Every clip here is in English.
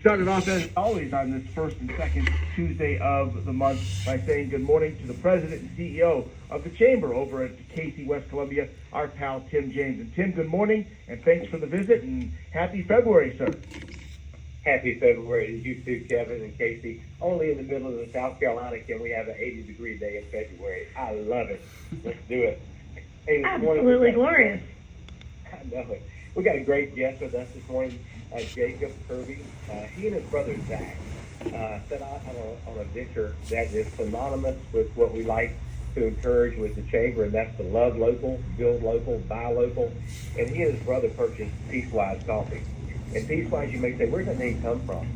Started off as always on this first and second Tuesday of the month by saying good morning to the president and CEO of the Chamber over at Cayce, West Columbia, our pal Tim James. And Tim, good morning and thanks for the visit and happy February, sir. Happy February to you too, Kevin and Cayce. Only in the middle of the South Carolina can we have an 80-degree day in February. I love it. Let's do it. Hey, absolutely glorious. I know it. We got a great guest with us this morning, Jacob Kirby. He and his brother Zach set out on a venture that is synonymous with what we like to encourage with the Chamber, and that's to love local, build local, buy local. And he and his brother purchased Piecewise coffee. And Piecewise, you may say, where did that name come from?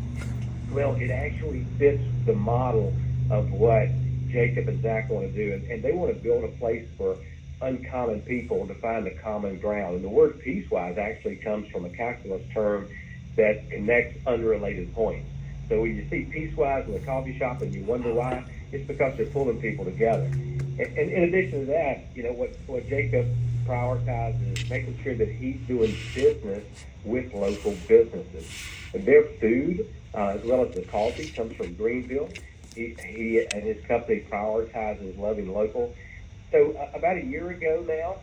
Well, it actually fits the model of what Jacob and Zach want to do, and they want to build a place for uncommon people to find a common ground. And the word piecewise actually comes from a calculus term that connects unrelated points. So when you see piecewise in a coffee shop and you wonder why, it's because they're pulling people together. And in addition to that, you know, what Jacob prioritizes is making sure that he's doing business with local businesses. And their food, as well as the coffee, comes from Greenville. He and his company prioritizes loving local. So about a year ago now,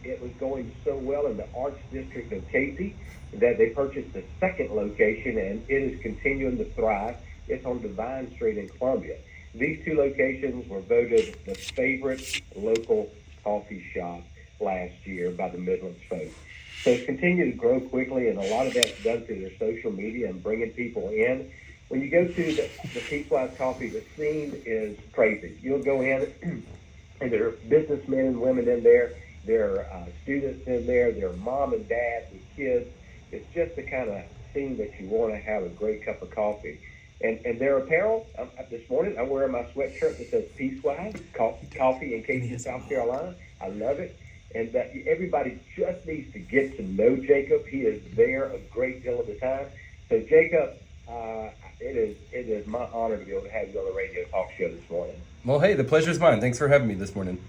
it was going so well in the Arts District of Cayce that they purchased a second location, and it is continuing to thrive. It's on Divine Street in Columbia. These two locations were voted the favorite local coffee shop last year by the Midlands folks. So it's continued to grow quickly, and a lot of that's done through their social media and bringing people in. When you go to the Piecewise Coffee, the scene is crazy. You'll go in, and there are businessmen and women in there. There are students in there. There are mom and dad with kids. It's just the kind of scene that you want to have a great cup of coffee. And their apparel, this morning I'm wearing my sweatshirt that says Piecewise, coffee in Cayce, South Carolina. I love it. And everybody just needs to get to know Jacob. He is there a great deal of the time. So Jacob, it is my honor to be able to have you on the radio talk show this morning. Well, hey, the pleasure's mine. Thanks for having me this morning.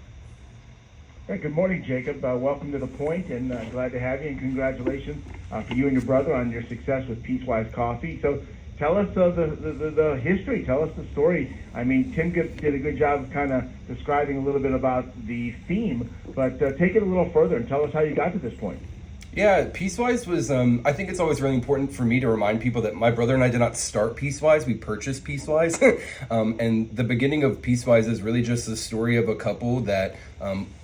Hey, good morning, Jacob. Welcome to The Point, and glad to have you, and congratulations for you and your brother on your success with Piecewise Coffee. So tell us the history. Tell us the story. I mean, Tim did a good job of kind of describing a little bit about the theme, but take it a little further and tell us how you got to this point. Yeah, Piecewise was, I think it's always really important for me to remind people that my brother and I did not start Piecewise, we purchased Piecewise. And the beginning of Piecewise is really just the story of a couple that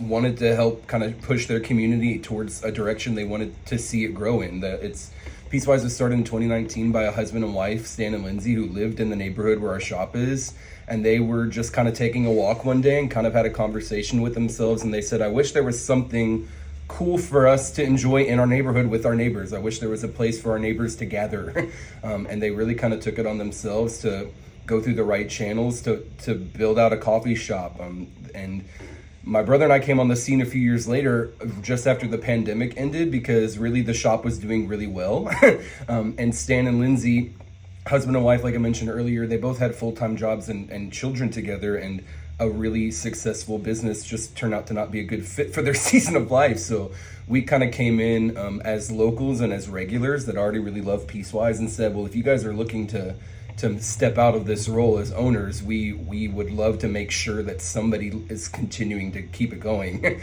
wanted to help kind of push their community towards a direction they wanted to see it grow in. Piecewise was started in 2019 by a husband and wife, Stan and Lindsay, who lived in the neighborhood where our shop is. And they were just kind of taking a walk one day and kind of had a conversation with themselves. And they said, I wish there was something cool for us to enjoy in our neighborhood with our neighbors. I wish there was a place for our neighbors to gather. And they really kind of took it on themselves to go through the right channels to build out a coffee shop. And my brother and I came on the scene a few years later, just after the pandemic ended, because really the shop was doing really well. And Stan and Lindsay, husband and wife, like I mentioned earlier, they both had full-time jobs and children together, and a really successful business just turned out to not be a good fit for their season of life. So we kind of came in as locals and as regulars that already really love Piecewise and said, well, if you guys are looking to step out of this role as owners, we would love to make sure that somebody is continuing to keep it going.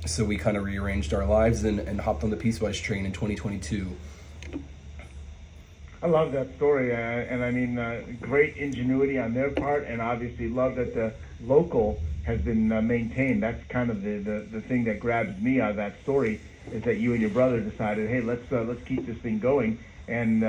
So we kind of rearranged our lives and hopped on the Piecewise train in 2022. I love that story, and I mean, great ingenuity on their part, and obviously love that the local has been maintained. That's kind of the thing that grabs me out of that story, is that you and your brother decided, hey, let's keep this thing going and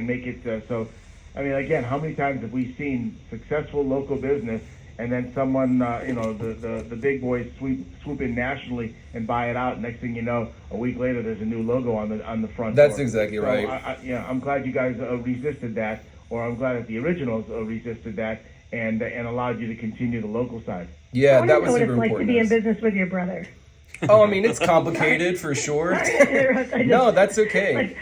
make it so. I mean, again, how many times have we seen successful local business and then someone, the big boys swoop in nationally and buy it out. Next thing you know, a week later, there's a new logo on the front. That's door. exactly right. I'm glad you guys resisted that, or I'm glad that the originals resisted that and allowed you to continue the local side. Yeah, that was super important. I want to know what it's like to be in business with your brother. Oh, I mean, it's complicated for sure. No, that's okay.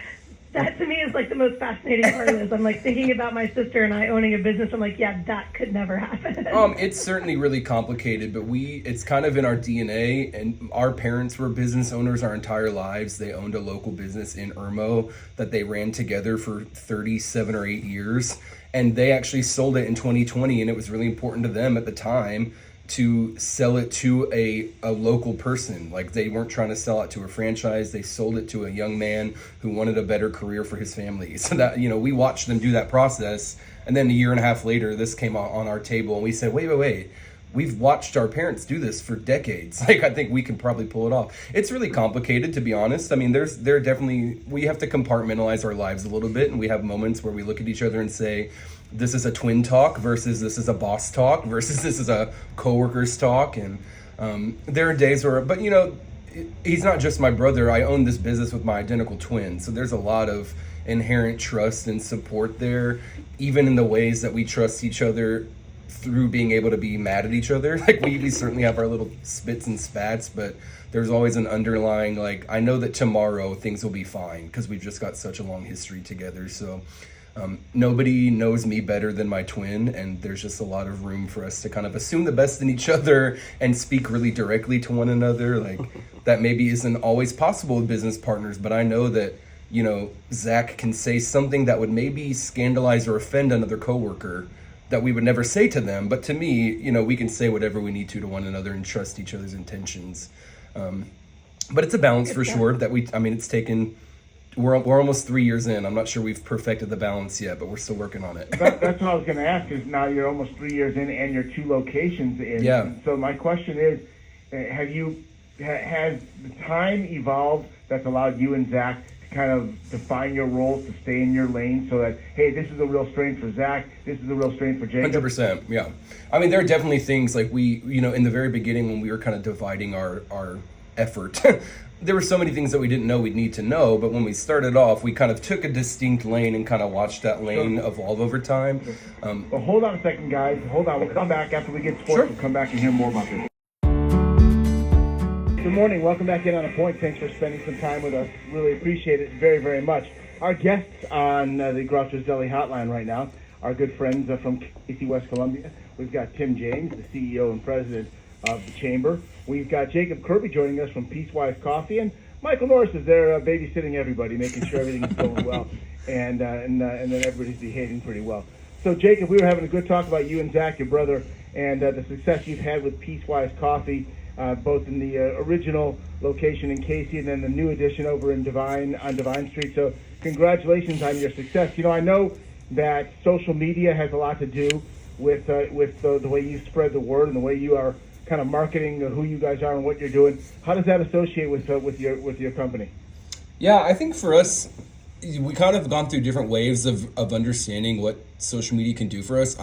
That to me is like the most fascinating part of this. I'm like thinking about my sister and I owning a business. I'm like, yeah, that could never happen. It's certainly really complicated, but it's kind of in our DNA, and our parents were business owners our entire lives. They owned a local business in Irmo that they ran together for 37 or 8 years, and they actually sold it in 2020, and it was really important to them at the time to sell it to a local person. Like, they weren't trying to sell it to a franchise. They sold it to a young man who wanted a better career for his family. So that, we watched them do that process. And then a year and a half later, this came out on our table, and we said, wait. We've watched our parents do this for decades. Like, I think we can probably pull it off. It's really complicated, to be honest. I mean, we have to compartmentalize our lives a little bit, and we have moments where we look at each other and say, this is a twin talk versus this is a boss talk versus this is a coworker's talk. And there are days where, but he's not just my brother. I own this business with my identical twin. So there's a lot of inherent trust and support there, even in the ways that we trust each other through being able to be mad at each other. Like, we certainly have our little spits and spats, but there's always an underlying, like, I know that tomorrow things will be fine because we've just got such a long history together. So nobody knows me better than my twin, and there's just a lot of room for us to kind of assume the best in each other and speak really directly to one another. Like, that maybe isn't always possible with business partners, but I know that, Zach can say something that would maybe scandalize or offend another coworker that we would never say to them. But to me, we can say whatever we need to one another and trust each other's intentions. But it's a balance for sure that it's taken, we're almost 3 years in. I'm not sure we've perfected the balance yet, but we're still working on it. That's what I was going to ask, is now you're almost 3 years in and you're 2 locations in. Yeah. So my question is, has the time evolved that's allowed you and Zach to kind of define your roles, to stay in your lane, so that, hey, this is a real strength for Zach, this is a real strength for Jacob? 100%, yeah. I mean, there are definitely things like in the very beginning when we were kind of dividing our effort, there were so many things that we didn't know we'd need to know, but when we started off, we kind of took a distinct lane and kind of watched that lane evolve over time. Well, hold on a second, guys. Hold on. We'll come back after we get sports. Sure. We'll come back and hear more about this. Good morning. Welcome back in On A Point. Thanks for spending some time with us. Really appreciate it very, very much. Our guests on the Groucho's Deli Hotline right now are good friends from Cayce, West Columbia. We've got Tim James, the CEO and president of the Chamber. We've got Jacob Kirby joining us from Piecewise Coffee, and Michael Norris is there babysitting everybody, making sure everything is going well, and then everybody's behaving pretty well. So, Jacob, we were having a good talk about you and Zach, your brother, and the success you've had with Piecewise Coffee, both in the original location in Cayce and then the new addition over in Divine Street. So, congratulations on your success. I know that social media has a lot to do with the way you spread the word and the way you are kind of marketing who you guys are and what you're doing. How does that associate with your company? Yeah, I think for us, we kind of gone through different waves of understanding what social media can do for us.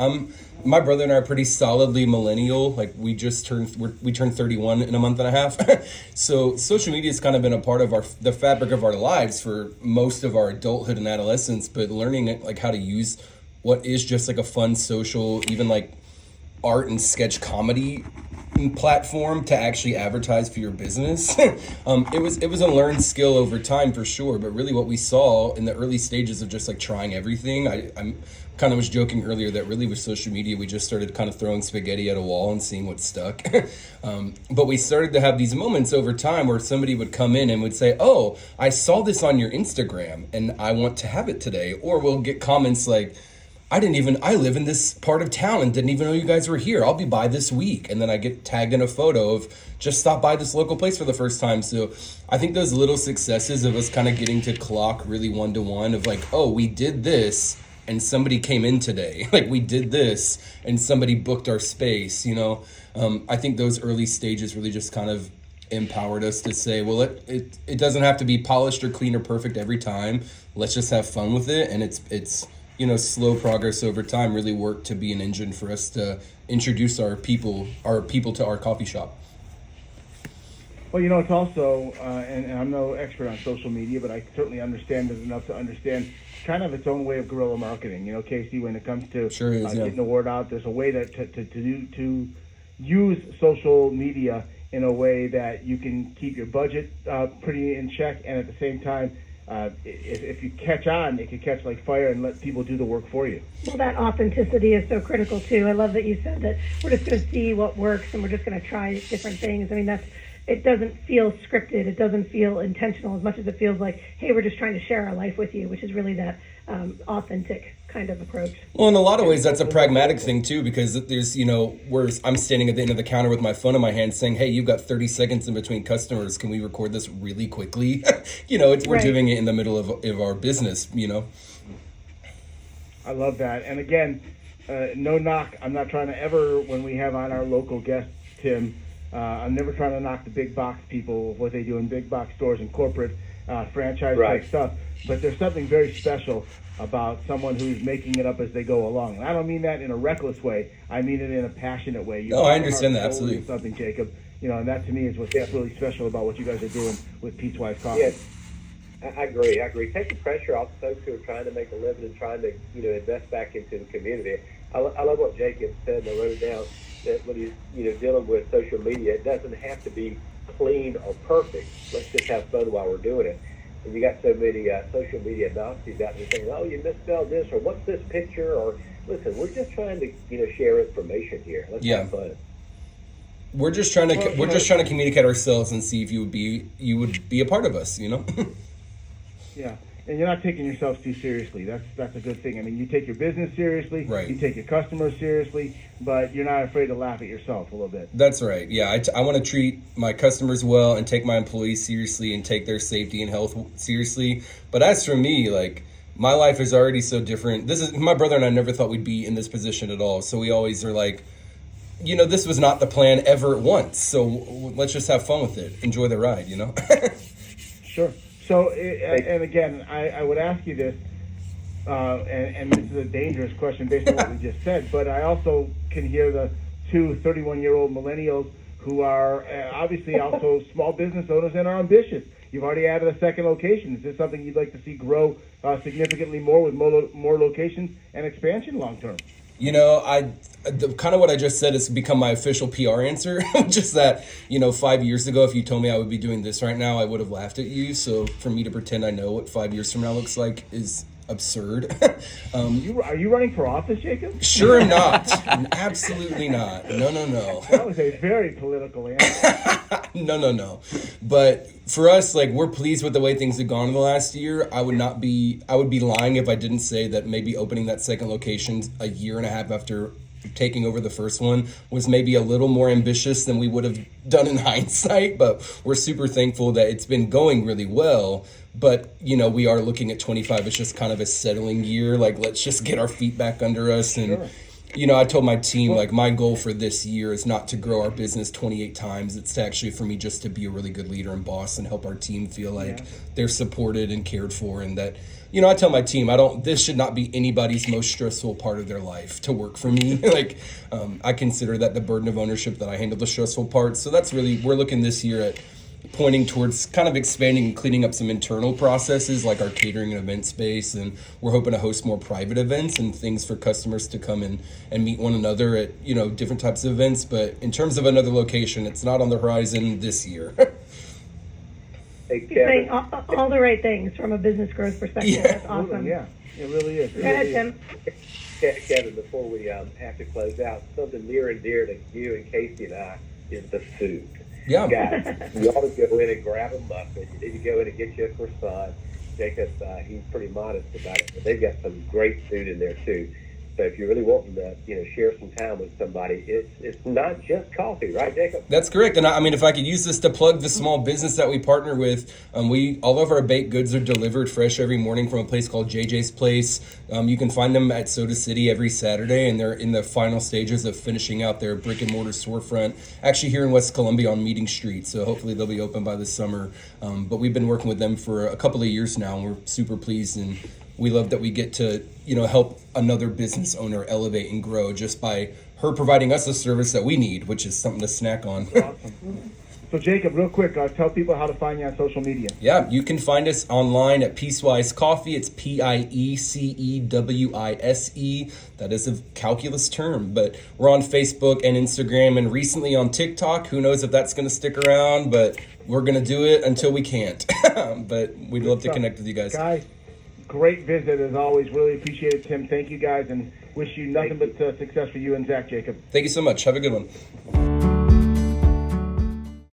My brother and I are pretty solidly millennial. Like, we turned 31 in a month and a half. So social media has kind of been a part of the fabric of our lives for most of our adulthood and adolescence, but learning like how to use what is just like a fun social, even like art and sketch comedy platform to actually advertise for your business. It was a learned skill over time for sure, but really what we saw in the early stages of just like trying everything, I'm kind of was joking earlier that really with social media we just started kind of throwing spaghetti at a wall and seeing what stuck. But we started to have these moments over time where somebody would come in and would say, oh, I saw this on your Instagram and I want to have it today. Or we'll get comments like, I live in this part of town and didn't even know you guys were here. I'll be by this week. And then I get tagged in a photo of just stop by this local place for the first time. So I think those little successes of us kind of getting to clock really one-to-one of like, oh, we did this and somebody came in today. Like, we did this and somebody booked our space, I think those early stages really just kind of empowered us to say, well, it doesn't have to be polished or clean or perfect every time. Let's just have fun with it. And it's slow progress over time really worked to be an engine for us to introduce our people to our coffee shop. Well, it's also, and I'm no expert on social media, but I certainly understand it enough to understand kind of its own way of guerrilla marketing. Cayce, when it comes to getting the word out, there's a way to use social media in a way that you can keep your budget pretty in check, and at the same time if you catch on, it could catch like fire and let people do the work for you. Well, that authenticity is so critical too. I love that you said that we're just going to see what works and we're just going to try different things. I mean, it doesn't feel scripted. It doesn't feel intentional as much as it feels like, hey, we're just trying to share our life with you, which is really that authentic kind of approach. Well, in a lot of ways, that's a pragmatic thing too, because there's, where I'm standing at the end of the counter with my phone in my hand saying, hey, you've got 30 seconds in between customers. Can we record this really quickly? We're Right. doing it in the middle of our business, I love that. And again, no knock. I'm not trying to ever, when we have on our local guest, Tim, I'm never trying to knock the big box people, what they do in big box stores and corporate franchise Right. type stuff. But there's something very special about someone who's making it up as they go along. And I don't mean that in a reckless way. I mean it in a passionate way. No, I understand that, absolutely. Something, Jacob. And that to me is what's really special about what you guys are doing with Piecewise Coffee. Yes, I agree. Take the pressure off folks who are trying to make a living and trying to, invest back into the community. I love what Jacob said, and I wrote it down, that when he's, dealing with social media, it doesn't have to be clean or perfect. Let's just have fun while we're doing it. And you got so many social media Nazis out there saying, oh, you misspelled this, or what's this picture, or listen, we're just trying to, share information here. Let's have fun. We're just trying to communicate ourselves and see if you would be a part of us, Yeah, and you're not taking yourself too seriously. That's a good thing. I mean, you take your business seriously, right. You take your customers seriously, but you're not afraid to laugh at yourself a little bit. That's right. Yeah, I want to treat my customers well and take my employees seriously and take their safety and health seriously. But as for me, like, my life is already so different. My brother and I never thought we'd be in this position at all. So we always are like, this was not the plan ever once. So let's just have fun with it. Enjoy the ride, Sure. So, and again, I would ask you this, and this is a dangerous question based on what we just said, but I also can hear the two 31-year-old millennials who are obviously also small business owners and are ambitious. You've already added a second location. Is this something you'd like to see grow significantly more with more locations and expansion long term? Kind of what I just said has become my official PR answer. Just that, 5 years ago, if you told me I would be doing this right now, I would have laughed at you. So for me to pretend I know what 5 years from now looks like is absurd. Are you running for office, Jacob? Sure not. Absolutely not. No. That was a very political answer. No. But for us, like, we're pleased with the way things have gone in the last year. I would be lying if I didn't say that maybe opening that second location a year and a half after taking over the first one was maybe a little more ambitious than we would have done in hindsight, but we're super thankful that it's been going really well. But, we are looking at 25 as just kind of a settling year. Like, let's just get our feet back under us. And, Sure. I told my team, like, my goal for this year is not to grow our business 28 times. It's to actually for me just to be a really good leader and boss and help our team feel like they're supported and cared for. And that, I tell my team, this should not be anybody's most stressful part of their life to work for me. Like, I consider that the burden of ownership, that I handle the stressful part. So that's really, we're looking this year at pointing towards kind of expanding and cleaning up some internal processes like our catering and event space, and we're hoping to host more private events and things for customers to come in and meet one another at different types of events. But in terms of another location, it's not on the horizon this year. Hey, You're saying Kevin. all the right things from a business growth perspective. Yeah. That's awesome. Yeah, it really is. Go ahead, Tim. Kevin, before we have to close out, something near and dear to you and Cayce and I is the food. Yeah. Guys, you ought to go in and grab a muffin. You need to go in and get you a croissant. Jacob, he's pretty modest about it, but they've got some great food in there too. So if you're really wanting to, share some time with somebody, it's not just coffee, right, Jacob? That's correct. And I mean, if I could use this to plug the small business that we partner with, all of our baked goods are delivered fresh every morning from a place called JJ's Place. You can find them at Soda City every Saturday, and they're in the final stages of finishing out their brick and mortar storefront, actually here in West Columbia on Meeting Street. So hopefully they'll be open by the summer. But we've been working with them for a couple of years now, and we're super pleased, and we love that we get to, help another business owner elevate and grow just by her providing us a service that we need, which is something to snack on. Awesome. So Jacob, real quick, tell people how to find you on social media. Yeah, you can find us online at Piecewise Coffee. It's Piecewise. That is a calculus term, but we're on Facebook and Instagram and recently on TikTok. Who knows if that's going to stick around, but we're going to do it until we can't. But we'd love to connect with you guys. Guys, great visit as always. Really appreciate it, Tim. Thank you guys, and wish you nothing but success for you and Zach, Jacob. Thank you so much. Have a good one.